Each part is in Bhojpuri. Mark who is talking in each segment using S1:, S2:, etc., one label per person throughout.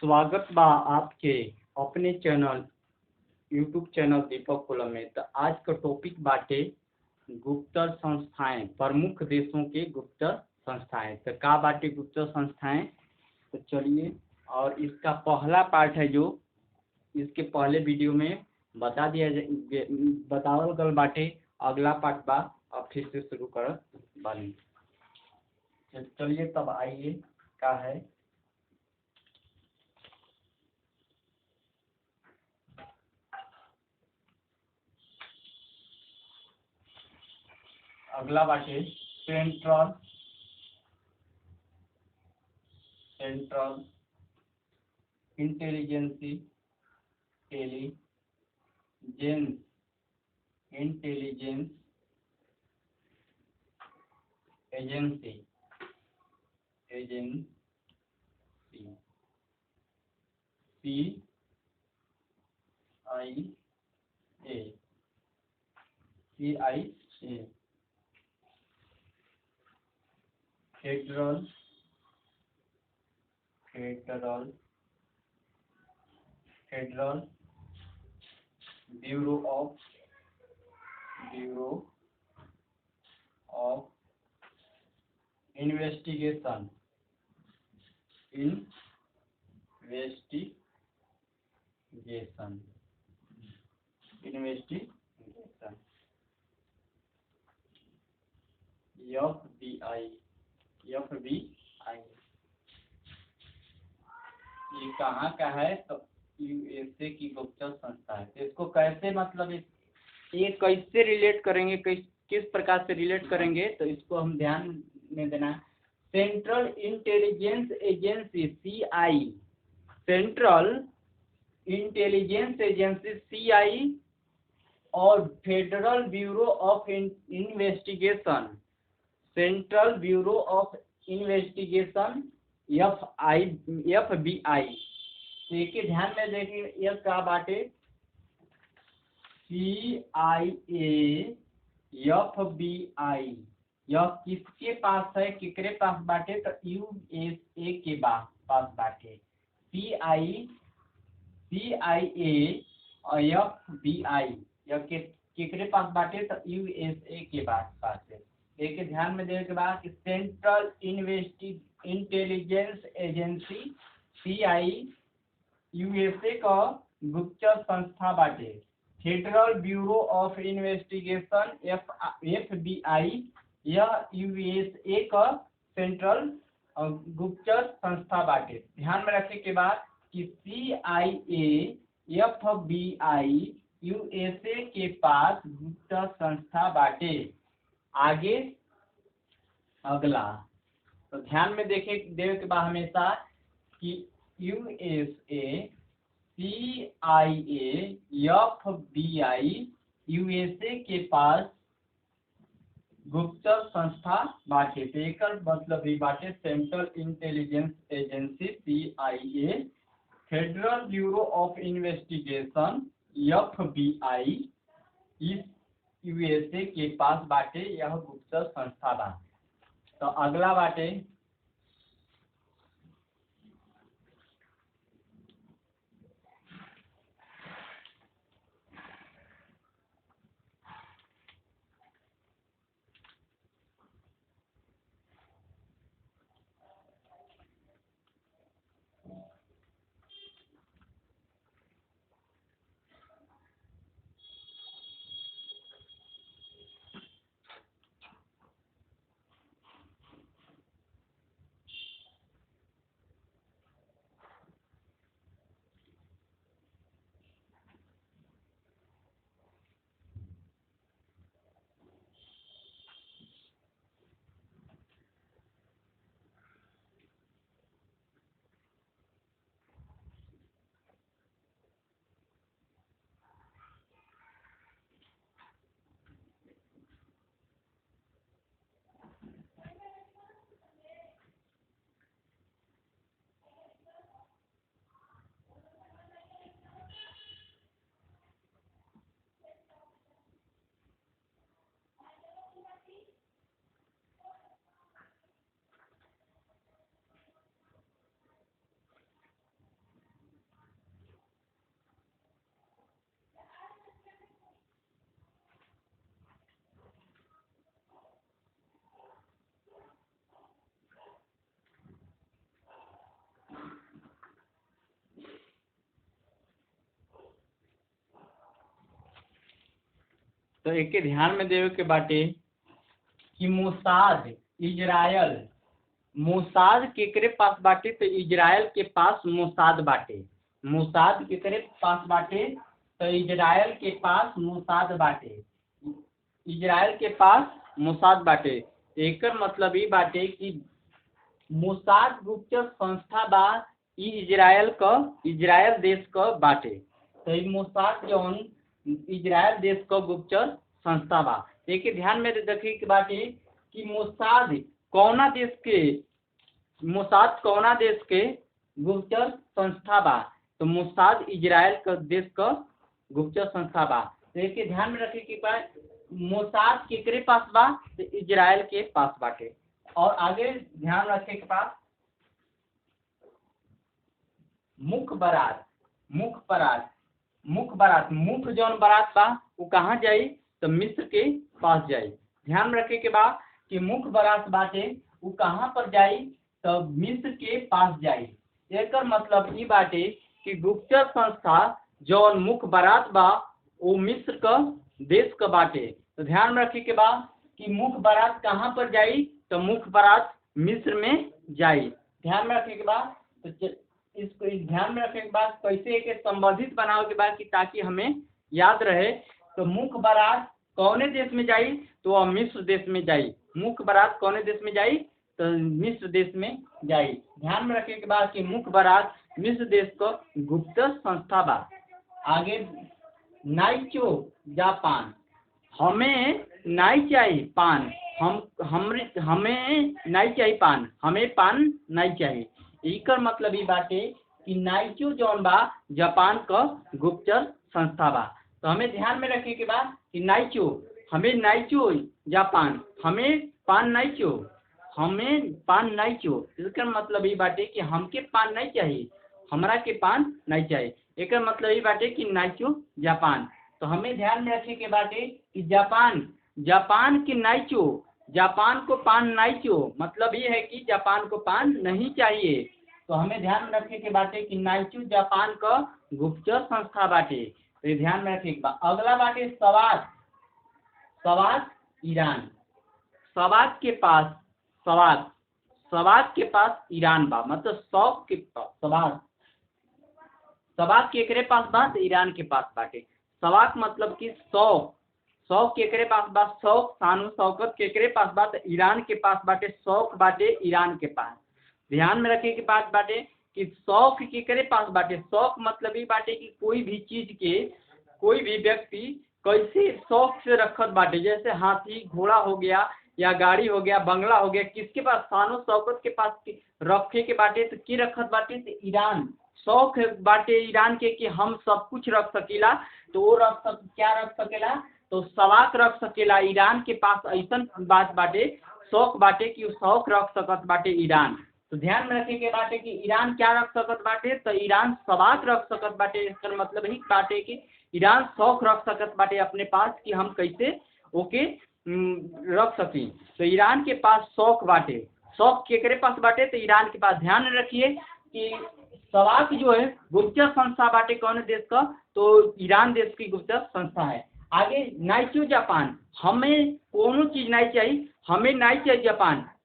S1: स्वागत बा आपके अपने चैनल यूट्यूब चैनल दीपक कुलम में। तो आज का टॉपिक बाटे गुप्तचर संस्थाएं, प्रमुख देशों के गुप्तचर संस्थाएं। तो का बाटे गुप्तचर संस्थाएं, तो चलिए, और इसका पहला पार्ट है जो इसके पहले वीडियो में बतावल गल बाटे। अगला पार्ट बा, अब फिर से शुरू कर बानी। चलिए तब आइए, का है अगला बाटे central intelligence intelligence agency CIA federal bureau of investigation FBI ये कहाँ का है? तो USA की गुप्तचर संस्था है। तो इसको कैसे, मतलब ये कैसे रिलेट करेंगे, किस प्रकार से रिलेट करेंगे, तो इसको हम ध्यान में देना है। Central intelligence agency CI, central intelligence agency CI और federal bureau of investigation, central bureau of investigation FBI। देखिए ध्यान में देखिए, यह क्या बाटे, CIA FBI, यह किसके पास है, किसके पास बाटे, तो USA के पास बाटे। CIA और FBI यह किसके पास बाटे, तो USA के पास है। देखिए ध्यान में देने के बाद central intelligence agency CI USA का गुप्तचर संस्था बाटे। Federal bureau of investigation FBI यह USA का सेंट्रल गुप्तचर संस्था बाटे। ध्यान में रखने के बाद कि CIA FBI USA के पास गुप्तचर संस्था बाटे। आगे अगला, तो ध्यान में देखे के बाद हमेशा कि USA CIA FBI USA के पास गुप्तचर संस्था बाटे। तो एक मतलब ही बाटे central intelligence agency CIA, federal bureau of investigation FBI is USA के पास बाटे, यह गुप्तचर संस्था बा। तो अगला बाटे तो एक के ध्यान में देवे के बाटे कि मोसाद इजराइल, मोसाद केकरे पास बाटे, तो इजराइल के पास मोसाद बाटे। मोसाद केकरे पास बाटे, तो इजराइल के पास मोसाद बाटे। इजराइल के पास मोसाद बाटे। एकर मतलब ई बाटे कि मोसाद गुप्तचर संस्था बा, ई इजराइल देश क बाटे। तो ई मोसाद जौन इजराइल देश क गुप्तचर संस्था बा। एक ध्यान में रखे के बाटे कि मोसाद कौना देश के गुप्तचर संस्था बा, तो मोसाद इजराइल का देश का गुप्तचर संस्था बा। तो एक ध्यान में रखे कि मोसाद केकरे पास बा, तो इजराइल के पास बाटे। और आगे ध्यान रखे के पास मुख्य बारात मुख्य जौन बारात बा वो कहाँ जाई, तो मिस्र के पास जाई। ध्यान रखे के बाद कि मुख्य बारात बाटे वो कहाँ पर जाई, तो मिस्र के पास जाई। एकर मतलब ई बाटे कि गुप्तचर संस्था जौन मुख्य बारात बा वो मिस्र का देश का बाटे। तो ध्यान में रखे के बाद कि मुख्य बारात कहाँ पर जाई, तो मुख्य बारात मिस्र में जाई। ध्यान में रखे के बाद तो इसको ध्यान में रखने के बाद कैसे एक संबंधित बनाओ के बाद कि ताकि हमें याद रहे। तो मुख्य बारात कौने देश में जाई, तो वह मिस्र देश में जाई। मुख्य बारात कौने देश में जाई, तो मिस्र देश में जाई। ध्यान में रखने के बाद कि मुख्य बारात मिस्र देश को गुप्तचर संस्था बा। आगे नाइचो जापान, हमें नहीं चाहिए पान, हमें नहीं चाहिए पान, हमें पान नहीं चाहिए। एकर मतलब ई बाटे कि नाइचो जौन बा जापान का गुप्तचर संस्था बा। तो हमें ध्यान में रखे के बाद कि नाइचो, हमें नाइचो जापान, हमें पान नाइचो, हमें पान नाइचो। इसका मतलब ई बाटे कि हमके पान नहीं चाहिए, हमरा के पान नहीं चाहिए। एकर मतलब ई बाटे कि नाइचो जापान। तो हमें ध्यान में रखे के बाटे कि जापान के नाइचो, जापान को पान नाइचो, मतलब ये है कि जापान को पान नहीं चाहिए। तो हमें ध्यान में रखे के बाटे कि नाइचो जापान का गुप्तचर संस्था बाटे। तो ध्यान में रखे के बाद अगला बाटे सवात ईरान, सवात के पास ईरान बा, मतलब शौक के पास सवात केकरे पास बा, तो ईरान के पास बाटे। सवात मतलब कि शौक केकरे पास बा, शौक शान शौकत केकरे पास बा, तो ईरान के पास बाटे। शौक बाटे ईरान के पास। ध्यान में रखे के बात बाटे कि शौक केकरे पास बाटे। शौक मतलब ये बाटे कि कोई भी चीज के कोई भी व्यक्ति कैसे शौक से रखत बाटे, जैसे हाथी घोड़ा हो गया या गाड़ी हो गया, बंगला हो गया, किसके पास शानो शौकत के पास रखे के बाटे, तो की रखत बाटे, तो ईरान। शौक बाटे ईरान के कि हम सब कुछ रख सकीला, तो वो क्या रख सकेला, तो सवाक रख सकेला। ईरान के पास ऐसा बात बाटे, शौक बाटे कि शौक रख सकत बाटे ईरान। तो ध्यान में रखे के बाटे कि ईरान क्या रख सकत बाटे, तो ईरान सवाक रख सकत बाटे। इसका मतलब ही बाटे कि ईरान शौक रख सकत बाटे अपने पास कि हम कैसे ओके रख सकी। तो ईरान के पास शौक बाटे। शौक केकरे पास बाटे, तो ईरान के पास। ध्यान में रखिए कि सवाक जो है गुप्तचर संस्था बाटे कौन देश का, तो ईरान देश की गुप्तचर संस्था है। आगे नाइचो जापान, हमें कोनो चीज नहीं चाहिए, हमें नहीं चाहिए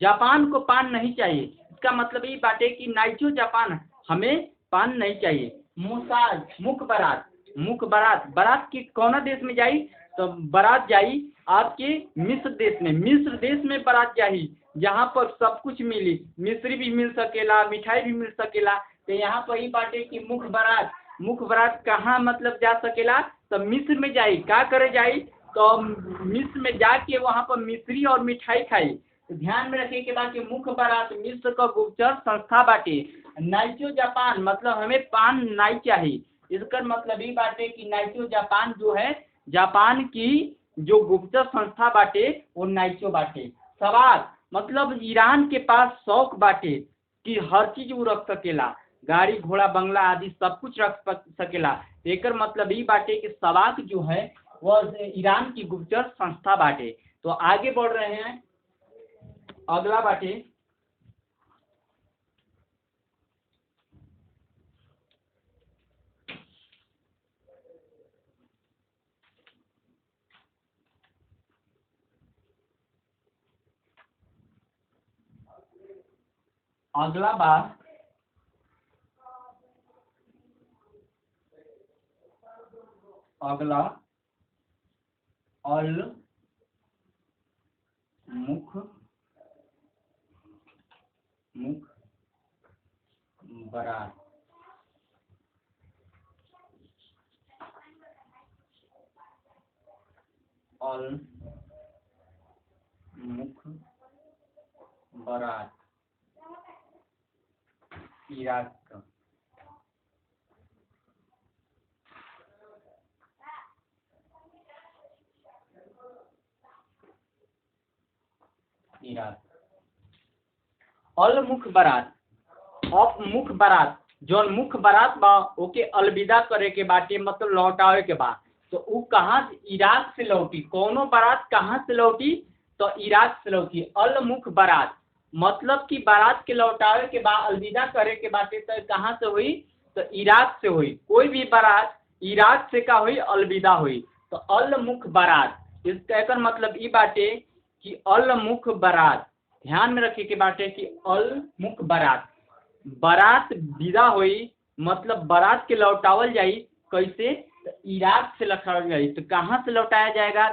S1: जापान को पान नहीं चाहिए। इसका मतलब ये बाटे कि नाइचो जापान, हमें पान नहीं चाहिए। मोसाद मुख्य बारात की कौना देश में जाई, तो बारात जाई आपके मिस्र देश में। मिस्र देश में बारात जाई जहाँ पर सब कुछ मिली, मिस्री भी मिल सकेला, मिठाई भी मिल सकेला। तो यहाँ पर ही बाटे कि मुख्य बारात कहाँ मतलब जा सकेला, तो मिस्र में जाई। क्या करे जाई, तो मिस्र में जाके वहाँ पर मिस्री और मिठाई खाई। तो ध्यान में रखे के बाद कि मुख्य बारात मिस्र का गुप्तचर संस्था बाटे। नाइचो जापान मतलब हमें पान नहीं चाहिए। इसका मतलब ये बाटे कि नाइचो जापान जो है, जापान की जो गुप्तचर संस्था बाटे वो नाइचो बाटे। सवाक मतलब ईरान के पास शौक बाटे कि हर चीज वो रख सकेला, गाड़ी घोड़ा बंगला आदि सब कुछ रख सकेला। एकर मतलब ये बाटे कि सवाक जो है वह ईरान की गुप्तचर संस्था बाटे। तो आगे बढ़ रहे हैं, अगला बाटे अगला बार अगला अल मुख मुख बरात अल मुख बरात इराक का इराक अल मुख बरात अब मुख बारात जौन मुख बारात बा ओके अलविदा करे के बाटे मतलब लौटावे के बा तो उ कहाँ इराक से लौटी कौनो बारात कहाँ से लौटी तो इराक से लौटी अल मुख बारात मतलब कि बारात के लौटावे के बाद अलविदा करे के बाटे तो कहाँ से हुई तो इराक से हुई कोई भी बारात इराक से का हुई अलविदा हुई तो अल मुख बारात इसका एकर मतलब ई बाटे कि अल मुख बारात ध्यान में रखे के बाटे कि अल मुख बारात बारात विदा हुई मतलब बारात के लौटावल जाई कैसे तो इराक से लौटावल जाई तो कहाँ से लौटाया जाएगा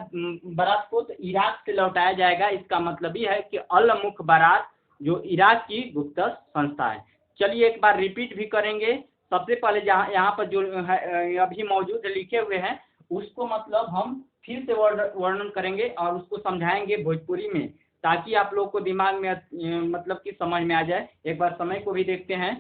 S1: बारात को तो इराक से लौटाया जाएगा इसका मतलब ये है कि अल मुख बारात जो इराक की गुप्त संस्था है। चलिए एक बार रिपीट भी करेंगे। सबसे पहले जहाँ यहाँ पर जो है अभी मौजूद लिखे हुए हैं उसको मतलब हम फिर से वर्णन करेंगे और उसको समझाएंगे भोजपुरी में ताकि आप लोग को दिमाग में मतलब कि समझ में आ जाए। एक बार समय को भी देखते हैं।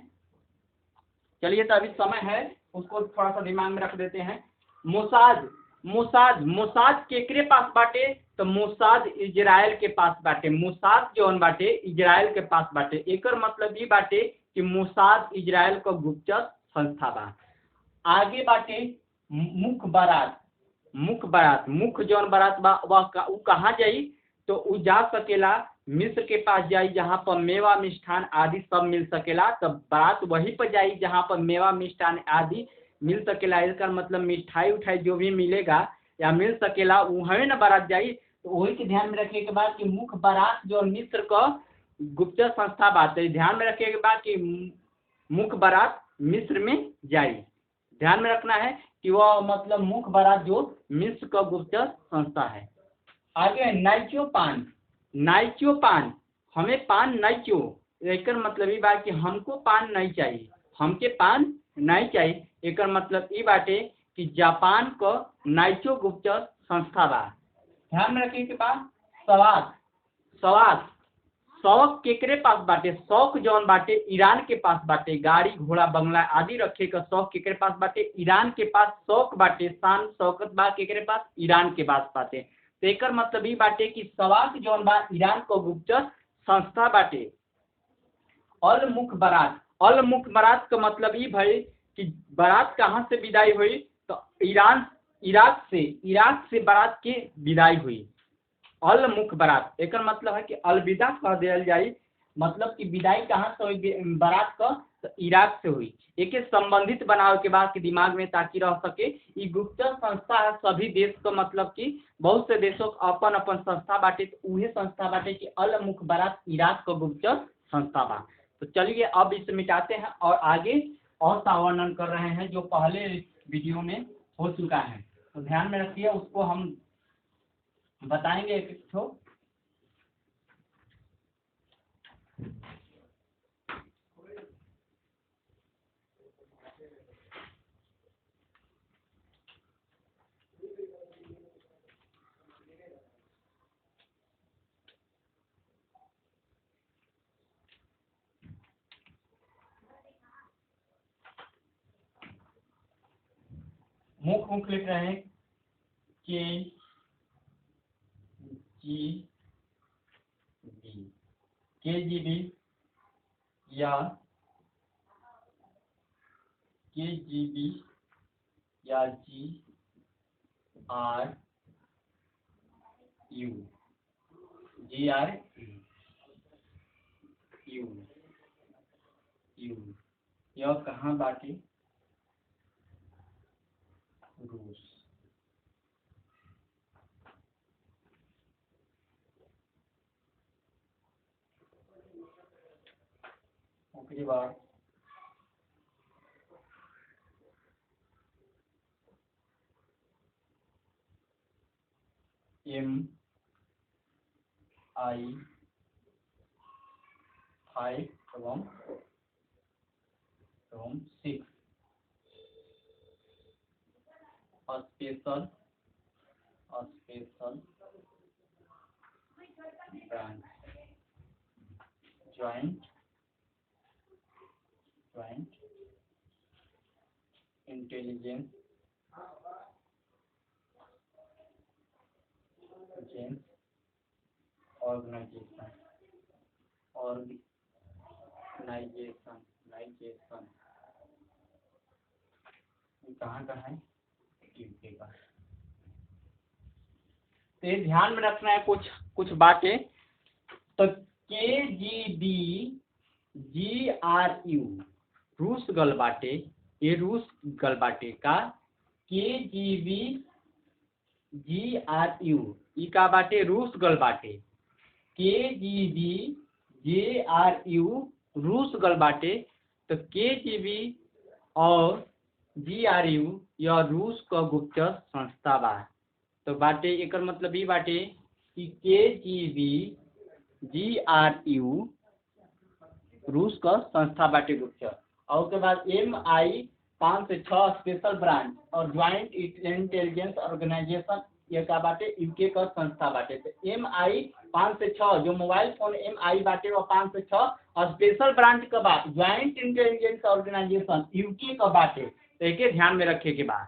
S1: चलिए तो अभी समय है उसको थोड़ा सा दिमाग में रख देते हैं। मोसाद मोसाद मोसाद केकरे पास बाटे तो मोसाद इजराइल के पास बाटे मोसाद जौन बाटे इजराइल के पास बाटे एकर मतलब ये बाटे कि मोसाद इजराइल का गुप्त संस्था बा। आगे बाटे मुख बारात मुख जौन बारात बा वह कहाँ जाई तो उ जा सकेला मिस्र के पास जाई जहाँ पर मेवा मिष्ठान आदि सब मिल सकेला तो बारात वहीं पर जाई जहाँ पर मेवा मिष्ठान आदि मिल सकेला। इसका मतलब मिठाई उठाई जो भी मिलेगा या मिल सकेला वहीं न बारात जाई तो वही के ध्यान में रखे के बाद कि मुख बारात जो मिस्र का गुप्त संस्था बात है ध्यान में रखे के बाद कि मुख बारात मिस्र में जाई। ध्यान में रखना है कि वह मतलब मुख बारात जो मिस्र का गुप्त संस्था है। आगे नाइचो पान हमें पान नाइचो एकर मतलब ये बात कि हमको पान नहीं चाहिए हमके पान नहीं चाहिए एकर मतलब ये बाटे कि जापान को नाइचो गुप्त संस्था बा। ध्यान में रखिए के बाद सवाक शौक केकरे पास बाटे शौक जौन बाटे ईरान के पास बाटे गाड़ी घोड़ा बंगला आदि रखे का शौक केकरे पास बाटे ईरान के पास शौक बाटे शान शौकत बा केकरे पास ईरान के पास बाटे तो एकर मतलब ई बाटे कि सवाक जौन बा ईरान को गुप्त संस्था बाटे। अल मुख बारात का मतलब ई भाई कि बारात कहाँ से विदाई हुई तो इराक से बारात की विदाई हुई। अल मुख बारात एकर मतलब है कि अलविदा कह दियल जाई मतलब कि विदाई कहाँ से हुई बारात का तो इराक से हुई। एके संबंधित बनावे के बाद कि दिमाग में ताकि रह सके ई गुप्त संस्था है सभी देश का मतलब कि बहुत से देशों का अपन अपन संस्था बाटे तो उहे संस्था बाटे कि अल मुख बारात इराक का गुप्त संस्था बा। तो चलिए अब इसे मिटाते हैं और आगे और सा वर्णन कर रहे हैं जो पहले वीडियो में हो चुका है तो ध्यान में रखिए उसको हम बताएंगे एक ठो। मुख लिख रहे हैं KGB या KGB या GRU यह कहाँ बाटे रूस। आखिरी बार MI 5 एवं 6 special branch joint intelligence organisation कहाँ का है, यूके का। तो ये ध्यान में रखना है कुछ बातें। तो KGB-GRU रूस गलबाटे, ये रूस गलबाटे का KGB-GRU ई का बाटे रूस गलबाटे। KGB-GRU रूस गलबाटे। तो KGB और GRU यह रूस का गुप्तचर संस्था बा। तो बाटे एकर मतलब ई बाटे कि KGB-GRU रूस का संस्था बाटे गुप्तचर। और उसके बाद MI 5 से 6 स्पेशल ब्रांच और ज्वाइंट इंटेलिजेंस ऑर्गेनाइजेशन ये का बाटे यूके का संस्था बाटे। तो MI 5 से 6 जो मोबाइल फोन MI बाटे वो 5 से 6 और स्पेशल ब्रांच का बात ज्वाइंट इंटेलिजेंस ऑर्गेनाइजेशन यूके का बाटे। तो एक ध्यान में रखे के बाद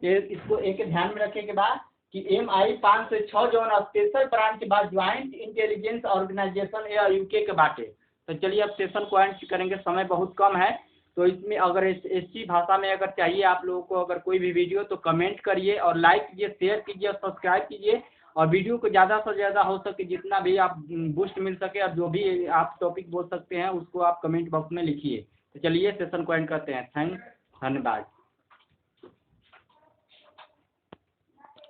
S1: इसको एक ध्यान में रखे के बाद कि MI 5 से 6 जो है स्पेशल ब्रांच के बाद ज्वाइंट इंटेलिजेंस ऑर्गेनाइजेशन या यूके के बाटे। तो चलिए अब सेशन को एंड करेंगे, समय बहुत कम है। तो इसमें अगर ऐसी भाषा में अगर चाहिए आप लोगों को अगर कोई भी वीडियो तो कमेंट करिए और लाइक कीजिए, शेयर कीजिए, सब्सक्राइब कीजिए और वीडियो को ज़्यादा से ज़्यादा हो सके जितना भी आप बूस्ट मिल सके और जो भी आप टॉपिक बोल सकते हैं उसको आप कमेंट बॉक्स में लिखिए। तो चलिए सेशन को एंड करते हैं। धन्यवाद।